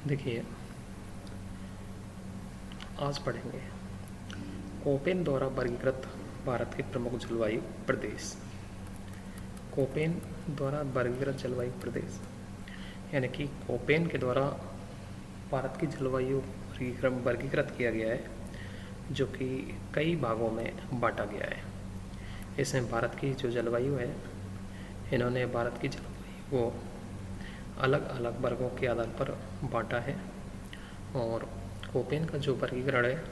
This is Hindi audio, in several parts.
देखिए, आज पढ़ेंगे कोपेन द्वारा वर्गीकृत भारत के प्रमुख जलवायु प्रदेश। कोपेन द्वारा वर्गीकृत जलवायु प्रदेश यानी कि कोपेन के द्वारा भारत की जलवायु वर्गीकृत किया गया है, जो कि कई भागों में बांटा गया है। इसमें भारत की जो जलवायु है, इन्होंने भारत की जलवायु को अलग अलग वर्गों के आधार पर बांटा है। और कोपेन का जो वर्गीकरण है,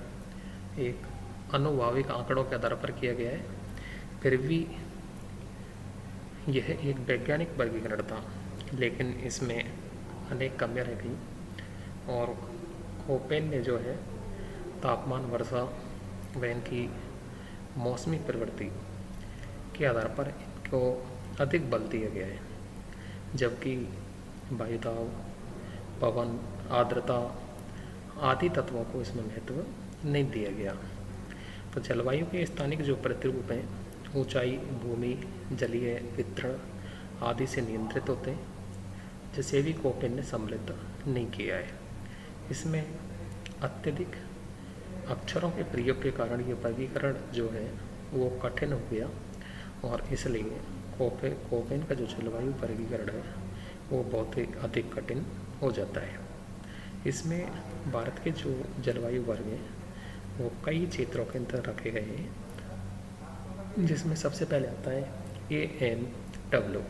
एक आनुभाविक आंकड़ों के आधार पर किया गया है। फिर भी यह एक वैज्ञानिक वर्गीकरण था, लेकिन इसमें अनेक कमियां रह गई। और कोपेन ने जो है तापमान, वर्षा व इनकी मौसमी प्रवृत्ति के आधार पर इनको अधिक बल दिया गया है, जबकि वायुदाब, पवन, आर्द्रता आदि तत्वों को इसमें महत्व नहीं दिया गया। तो जलवायु के स्थानिक जो प्रतिरूप हैं, ऊंचाई, भूमि, जलीय वितरण आदि से नियंत्रित होते हैं, जिसे भी कोपेन ने सम्मिलित नहीं किया है। इसमें अत्यधिक अक्षरों के प्रयोग के कारण ये वर्गीकरण जो है वो कठिन हो गया, और इसलिए कोपेन का जो जलवायु वर्गीकरण है वो बहुत ही अधिक कठिन हो जाता है। इसमें भारत के जो जलवायु वर्ग हैं वो कई क्षेत्रों के अंदर रखे गए हैं, जिसमें सबसे पहले आता है AMW।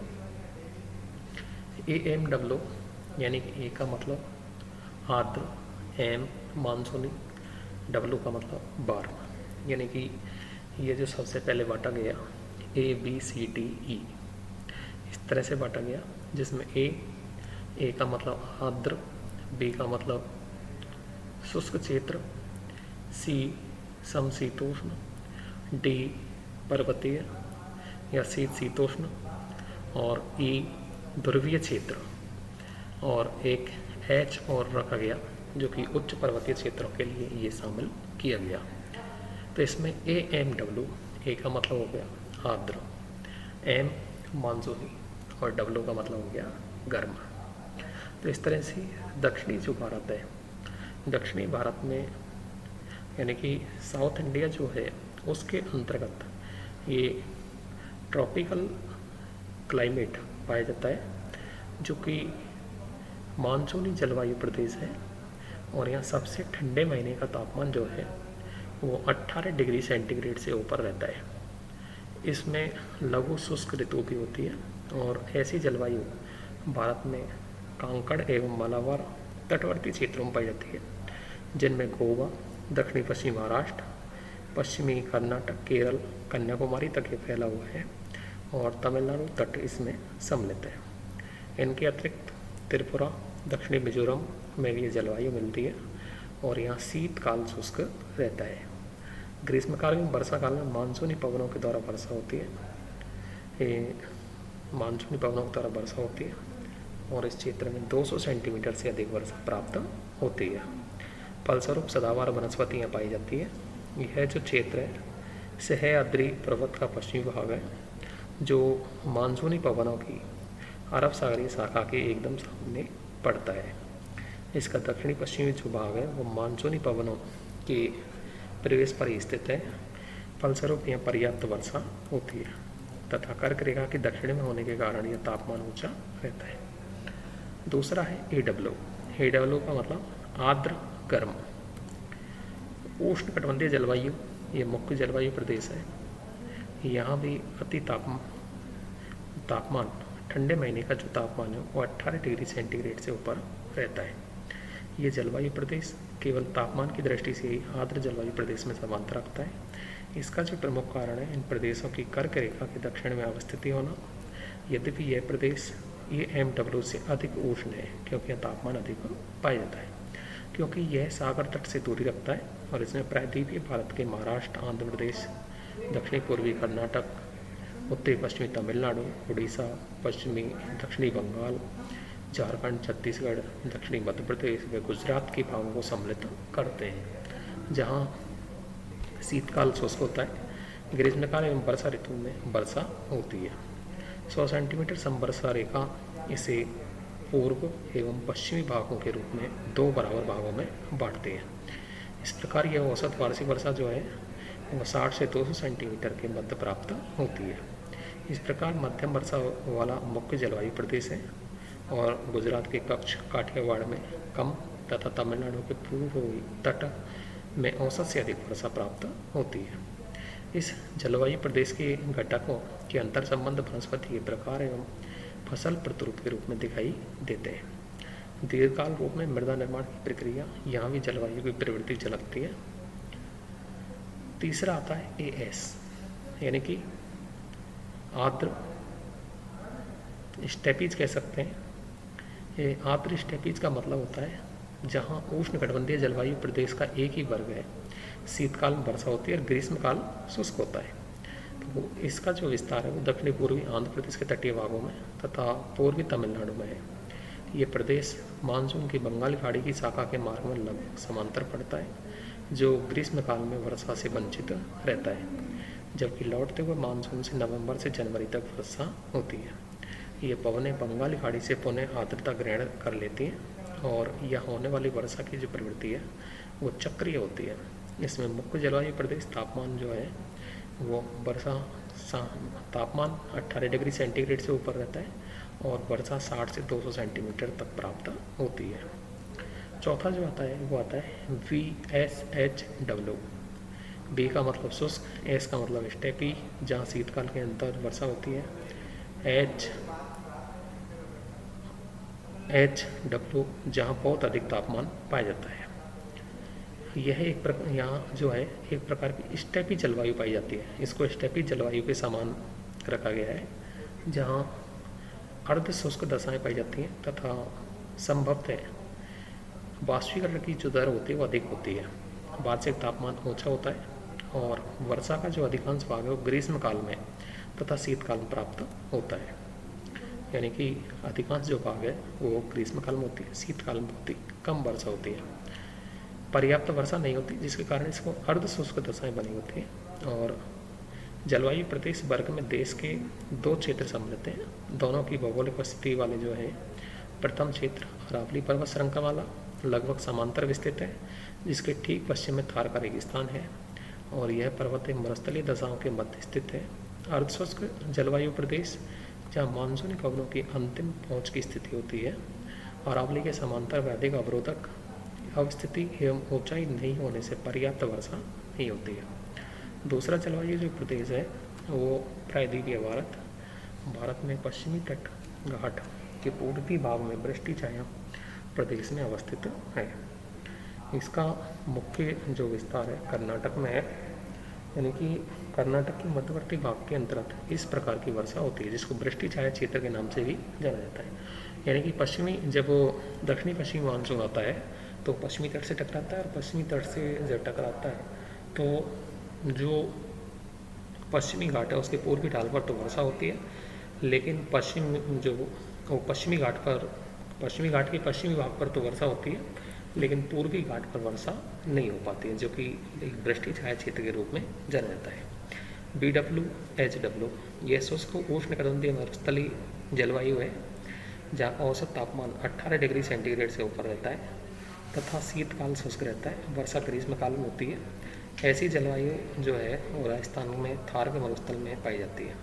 AMW यानी कि ए का मतलब आर्द्र, एम मानसूनी, डब्लू का मतलब वार्म। यानी कि ये जो सबसे पहले बांटा गया ABCDE, इस तरह से बांटा गया, जिसमें ए का मतलब आर्द्र, बी का मतलब शुष्क क्षेत्र, सी समशीतोष्ण, डी पर्वतीय या शीतोष्ण, और ई ध्रुवीय क्षेत्र, और एक एच और रखा गया जो कि उच्च पर्वतीय क्षेत्रों के लिए ये शामिल किया गया। तो इसमें AMW, ए का मतलब हो गया आर्द्र, एम मानसूनी और डब्लू का मतलब हो गया गर्म। तो इस तरह से दक्षिणी जो भारत है, दक्षिणी भारत में यानी कि साउथ इंडिया जो है उसके अंतर्गत ये ट्रॉपिकल क्लाइमेट पाया जाता है, जो कि मानसूनी जलवायु प्रदेश है। और यहाँ सबसे ठंडे महीने का तापमान जो है वो 18 डिग्री सेंटीग्रेड से ऊपर रहता है। इसमें लघु शुष्क ऋतु भी होती है, और ऐसी जलवायु भारत में कांकड़ एवं मालाबार तटवर्ती क्षेत्रों में पाई जाती है, जिनमें गोवा, दक्षिणी पश्चिमी महाराष्ट्र, पश्चिमी कर्नाटक, केरल, कन्याकुमारी तक ये फैला हुआ है, और तमिलनाडु तट इसमें सम्मिलित है। इनके अतिरिक्त त्रिपुरा, दक्षिणी मिजोरम में भी ये जलवायु मिलती है, और यहाँ शीतकाल शुष्क रहता है। ग्रीष्मकाल में, वर्षा काल में मानसूनी पवनों के द्वारा वर्षा होती है। ये मानसूनी पवनों के द्वारा वर्षा होती है, और इस क्षेत्र में 200 सेंटीमीटर से अधिक वर्षा प्राप्त होती है। फलस्वरूप सदाबहार वनस्पतियाँ पाई जाती है। यह जो क्षेत्र है सह्याद्री पर्वत का पश्चिमी भाग है, जो मानसूनी पवनों की अरब सागरीय शाखा के एकदम सामने पड़ता है। इसका दक्षिणी पश्चिमी जो भाग है वो मानसूनी पवनों के प्रवेश पर ही स्थित है। फलस्वरूप यहाँ पर्याप्त वर्षा होती है, तथा कर्क रेखा के दक्षिण में होने के कारण यह तापमान ऊंचा रहता है। दूसरा है AW का मतलब आर्द्र गर्म। उष्णकटिबंधीय जलवायु ये मुख्य जलवायु प्रदेश है। यहाँ भी अति तापमान ठंडे महीने का जो तापमान है वो 18 डिग्री सेंटीग्रेड से ऊपर रहता है। ये जलवायु प्रदेश केवल तापमान की दृष्टि से ही आर्द्र जलवायु प्रदेश में समानता रखता है। इसका जो प्रमुख कारण है इन प्रदेशों की कर्क रेखा के दक्षिण में अवस्थित होना। यद्यपि यह प्रदेश AMW से अधिक उष्ण है, क्योंकि यह तापमान अधिक पाया जाता है, क्योंकि यह सागर तट से दूरी रखता है, और इसमें प्रायद्वीपीय भारत के महाराष्ट्र, आंध्र प्रदेश, दक्षिणी पूर्वी कर्नाटक, उत्तरी पश्चिमी तमिलनाडु, उड़ीसा, पश्चिमी दक्षिणी बंगाल, झारखंड, छत्तीसगढ़, दक्षिणी मध्य प्रदेश व गुजरात के भागों को सम्मिलित करते हैं, जहाँ शीतकाल शुष्क होता है। ग्रीष्मकाल एवं वर्षा ऋतु में वर्षा होती है। 100 सेंटीमीटर समवर्षा रेखा इसे पूर्व एवं पश्चिमी भागों के रूप में दो बराबर भागों में बांटते हैं। इस प्रकार यह औसत वार्षिक वर्षा जो है वो 60 से 200 सेंटीमीटर के मध्य प्राप्त होती है। इस प्रकार मध्यम वर्षा वाला मुख्य जलवायु प्रदेश है और गुजरात के कच्छ, काठियावाड़ में कम तथा तमिलनाडु के पूर्वी तट में औसत से अधिक वर्षा प्राप्त होती है। इस जलवायु प्रदेश के घटकों के अंतर संबंध वनस्पति के प्रकार एवं फसल प्रतिरूप के रूप में दिखाई देते हैं। दीर्घकाल रूप में मृदा निर्माण की प्रक्रिया यहाँ भी जलवायु की प्रवृत्ति झलकती है। तीसरा आता है AS यानी कि आर्द्र स्टेपीज कह सकते हैं। ये आर्द्र स्टेपीज का मतलब होता है जहाँ उष्णकटिबंधीय जलवायु प्रदेश का एक ही वर्ग है, शीतकाल में वर्षा होती है और ग्रीष्मकाल शुष्क होता है। तो इसका जो विस्तार है वो दक्षिणी पूर्वी आंध्र प्रदेश के तटीय भागों में तथा पूर्वी तमिलनाडु में है। ये प्रदेश मानसून की बंगाल खाड़ी की शाखा के मार्ग में लगभग समांतर पड़ता है, जो ग्रीष्मकाल में वर्षा से वंचित रहता है, जबकि लौटते हुए मानसून से नवंबर से जनवरी तक वर्षा होती है। ये पवनें बंगाली खाड़ी से पुनः आर्द्रता ग्रहण कर लेती हैं और यह होने वाली वर्षा की जो प्रवृत्ति है वो चक्रीय होती है। इसमें मुख्य जलवायु प्रदेश तापमान जो है वो वर्षा तापमान 18 डिग्री सेंटीग्रेड से ऊपर रहता है और वर्षा 60 से 200 सेंटीमीटर तक प्राप्त होती है। चौथा जो आता है वो आता है VSHW। B का मतलब शुष्क, S का मतलब स्टेपी जहाँ शीतकाल के अंतर वर्षा होती है, HW जहाँ बहुत अधिक तापमान पाया जाता है। यह यहाँ जो है एक प्रकार की स्टेपी जलवायु पाई जाती है। इसको स्टेपी जलवायु के समान रखा गया है, जहाँ अर्ध शुष्क दशाएं पाई जाती हैं तथा संभवतः वाष्पीकरण की जो दर होती है वो अधिक होती है। वार्षिक तापमान ऊंचा होता है और वर्षा का जो अधिकांश भाग है वो ग्रीष्मकाल में तथा शीतकाल में प्राप्त होता है। यानी कि अधिकांश जो भाग है वो ग्रीष्मकाल में होती है, शीतकाल में बहुत ही कम वर्षा होती है। पर्याप्त वर्षा नहीं होती जिसके कारण इसको अर्ध शुष्क दशाएं बनी होती है। और जलवायु प्रदेश वर्ग में देश के दो क्षेत्र सम्मिलित हैं। दोनों की भौगोलिक स्थिति वाले जो है, प्रथम क्षेत्र अरावली पर्वत श्रृंखला लगभग समांतर विस्तृत है, जिसके ठीक पश्चिम में थार का रेगिस्तान है और यह पर्वत मरुस्थलीय दशाओं के मध्य स्थित है। अर्धशुष्क जलवायु प्रदेश जहाँ मानसूनी पवनों की अंतिम पहुँच की स्थिति होती है। अरावली के समांतर वैदिक अवरोधक अवस्थिति एवं ऊंचाई नहीं होने से पर्याप्त वर्षा नहीं होती है। दूसरा जलवायु जो प्रदेश है वो प्रायद्वीपीय भारत में पश्चिमी तट घाट के पूर्वी भाग में वृष्टि छाया प्रदेश में अवस्थित है। इसका मुख्य जो विस्तार है कर्नाटक में है, यानी कि कर्नाटक के मध्यवर्ती भाग के अंतर्गत इस प्रकार की वर्षा होती है जिसको वृष्टि छाया क्षेत्र के नाम से भी जाना जाता है। यानी कि जब दक्षिणी पश्चिमी मानसून आता है तो पश्चिमी तट से टकराता है और पश्चिमी तट से जब टकराता है तो जो पश्चिमी घाट है उसके पूर्वी ढाल पर तो वर्षा होती है, लेकिन पश्चिमी घाट के पश्चिमी भाग पर तो वर्षा होती है, लेकिन पूर्वी घाट पर वर्षा नहीं हो पाती है, जो कि एक वृष्टि छाया क्षेत्र के रूप में जाना जाता है। BWHW यह शुष्क उष्णकटिबंधीय मरुस्थलीय जलवायु है जहाँ औसत तापमान 18 डिग्री सेंटीग्रेड से ऊपर रहता है तथा शीतकाल शुष्क रहता है, वर्षा ग्रीष्मकाल में होती है। ऐसी जलवायु जो है वो राजस्थान में थार के मरुस्थल में पाई जाती है।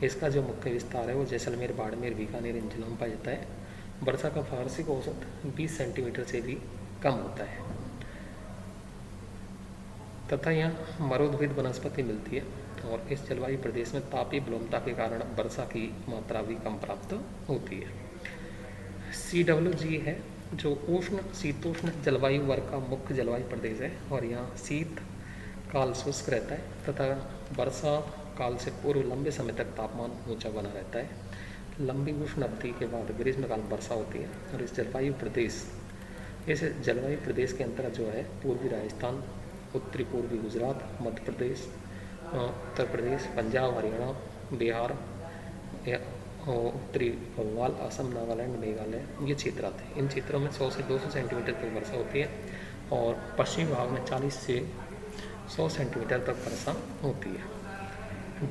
इसका जो मुख्य विस्तार है वो जैसलमेर, बाड़मेर, बीकानेर इन जिलों में पाया जाता है। वर्षा का वार्षिक औसत 20 सेंटीमीटर से भी कम होता है तथा यहाँ मरुद्भिद वनस्पति मिलती है और इस जलवायु प्रदेश में तापीय विलोमता के कारण वर्षा की मात्रा भी कम प्राप्त होती है। CWG है जो उष्ण शीतोष्ण जलवायु वर्ग का मुख्य जलवायु प्रदेश है और यहाँ शीत काल शुष्क रहता है तथा वर्षा काल से पूर्व लंबे समय तक तापमान ऊंचा बना रहता है। लंबी उष्ण अवधि के बाद ग्रीष्मकाल में वर्षा होती है और इस जलवायु प्रदेश के अंतर्गत जो है पूर्वी राजस्थान, उत्तरी पूर्वी गुजरात, मध्य प्रदेश, उत्तर प्रदेश, पंजाब, हरियाणा, बिहार, उत्तरी बंगाल, असम, नागालैंड, मेघालय ये क्षेत्र आते हैं। इन क्षेत्रों में 100 से 200 सेंटीमीटर तक वर्षा होती है और पश्चिमी भाग में 40 से 100 सेंटीमीटर तक वर्षा होती है।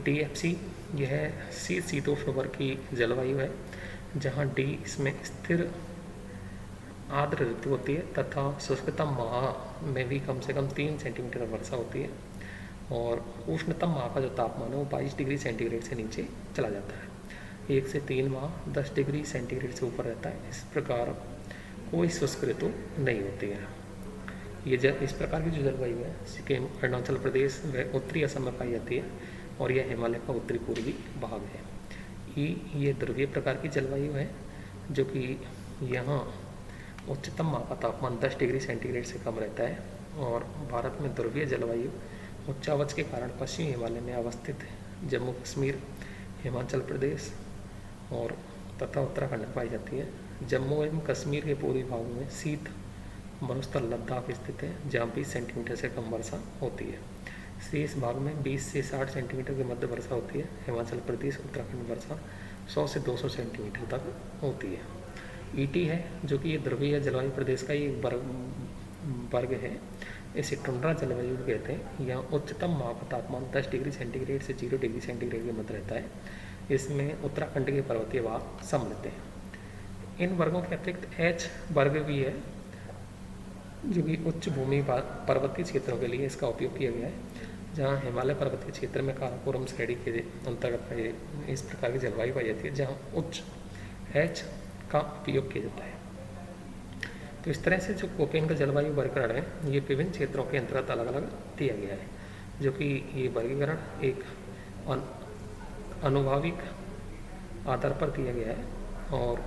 DFC यह शीतोष्ण वर्ग की जलवायु है जहाँ डी इसमें स्थिर आर्द्र ऋतु होती है तथा शुष्कतम माह में भी कम से कम 3 सेंटीमीटर वर्षा होती है, और उष्णतम माह का जो तापमान है वो 22 डिग्री सेंटीग्रेड से नीचे चला जाता है। 1 से 3 माह 10 डिग्री सेंटीग्रेड से ऊपर रहता है। इस प्रकार कोई शुष्क ऋतु नहीं होती है। इस प्रकार की जो जलवायु है सिक्किम, अरुणाचल प्रदेश व उत्तरी असम में पाई जाती है, और यह हिमालय का उत्तरी पूर्वी भाग है। ये ध्रुवीय प्रकार की जलवायु है, जो कि यहाँ उच्चतम माह का तापमान 10 डिग्री सेंटीग्रेड से कम रहता है, और भारत में ध्रुवीय जलवायु उच्चावच के कारण पश्चिमी हिमालय में अवस्थित जम्मू कश्मीर, हिमाचल प्रदेश और तथा उत्तराखंड में पाई जाती है। जम्मू एवं कश्मीर के पूर्वी भागों में शीत मरुस्थल लद्दाख स्थित है, जहाँ 20 सेंटीमीटर से कम वर्षा होती है। शेष भाग में 20 से 60 सेंटीमीटर की मध्य वर्षा होती है। हिमाचल प्रदेश, उत्तराखंड वर्षा 100 से 200 सेंटीमीटर तक होती है। ईटी है, जो कि ये ध्रुवीय जलवायु प्रदेश का ही वर्ग है। इसे टुंड्रा जलवायु कहते हैं। यहाँ उच्चतम माह का तापमान 10 डिग्री सेंटीग्रेड से 0 डिग्री सेंटीग्रेड के मध्य रहता है। इसमें उत्तराखंड के पर्वतीय भाग सम्मिलित हैं। इन वर्गों के अतिरिक्त एच वर्ग भी है, जो कि उच्च भूमि पर्वतीय क्षेत्रों के लिए इसका उपयोग किया गया है, जहाँ हिमालय पर्वतीय क्षेत्र में काराकोरम श्रेणी के अंतर्गत इस प्रकार की जलवायु पाई जाती है, जहाँ उच्च एच का उपयोग किया जाता है। तो इस तरह से जो कोपेन का जलवायु वर्गीकरण है, ये विभिन्न क्षेत्रों के अंतर्गत अलग अलग दिया गया है, जो कि ये वर्गीकरण एक अनुभाविक आधार पर दिया गया है, और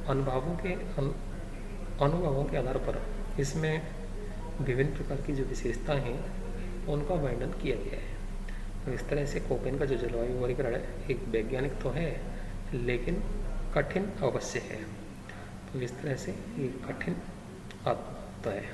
अनुभवों के आधार पर इसमें विभिन्न प्रकार की जो विशेषताएं हैं उनका वर्णन किया गया है। तो इस तरह से कोपेन का जो जलवायु वर्गीकरण है एक वैज्ञानिक तो है, लेकिन कठिन अवश्य है। तो इस तरह से ये कठिन आता है।